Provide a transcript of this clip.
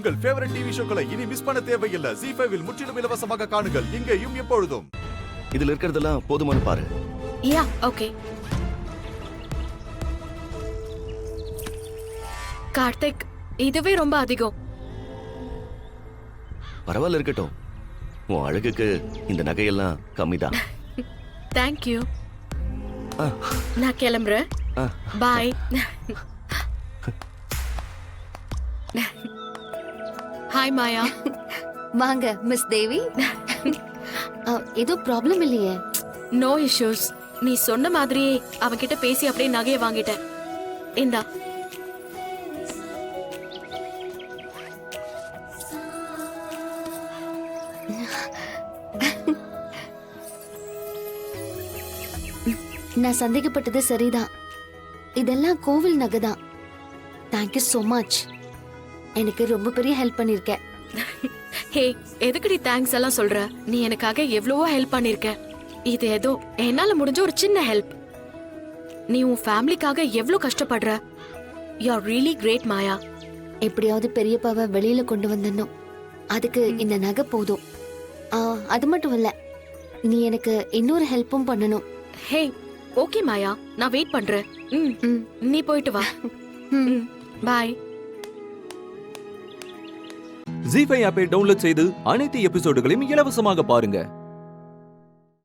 உங்கள் favourite TV ஷோக்களை இனி miss பண்ண தேவையில்லை. ZEE5 இல் முற்றிலும் இலவசமாக காணுங்கள். இங்கேயும் எப்பொழுதும். இதுல இருக்கிறதெல்லாம் போதுமானு பாரு. Yeah okay. கார்த்திக், இதுவே ரொம்ப அதிகம். பரவாயில்ல, இருக்கட்டும். உன் அழகுக்கு இந்த நகையெல்லாம் கம்மிதான். தேங்க்யூ. நான் கிளம்புறேன். பாய். ஹாய் மாயா. வாங்க மிஸ் தேவி. ஏதோ ப்ராப்ளம் இல்லையே? No issues. நீ சொன்ன மாதிரியே அவகிட்ட பேசி அப்படியே நகையை வாங்கிட்டேன். இந்தா. நான் சந்தேகப்பட்டது சரிதான். இதெல்லாம் கோவில் நகைதான். Thank you so much. எனக்கு ரொம்ப பெரிய ஹெல்ப் பண்ணிருக்க. ஹே, எதுக்குடி தேங்க்ஸ் எல்லாம் சொல்ற? நீ எனக்காக எவ்வளவோ ஹெல்ப் பண்ணிருக்க. இது ஏதோ என்னால முடிஞ்ச ஒரு சின்ன ஹெல்ப். நீ உன் ஃபேமிலிக்காக எவ்வளவு கஷ்டப்படுற. யூ ஆர் ரியலி கிரேட் மாயா. எப்படியாவது பெரியப்பாவை வெளியில கொண்டு வந்தனும். அதுக்கு இந்த நகை போதும். அது மட்டும் இல்ல, நீ எனக்கு இன்னொரு ஹெல்ப்பும் பண்ணணும். ஹே ஓகே மாயா, நான் வெயிட் பண்றேன். நீ போயிட்டு வா. பாய். ZEE5 ஆப்பை டவுன்லோட் செய்து அனைத்து எபிசோடுகளையும் இலவசமாக பாருங்க.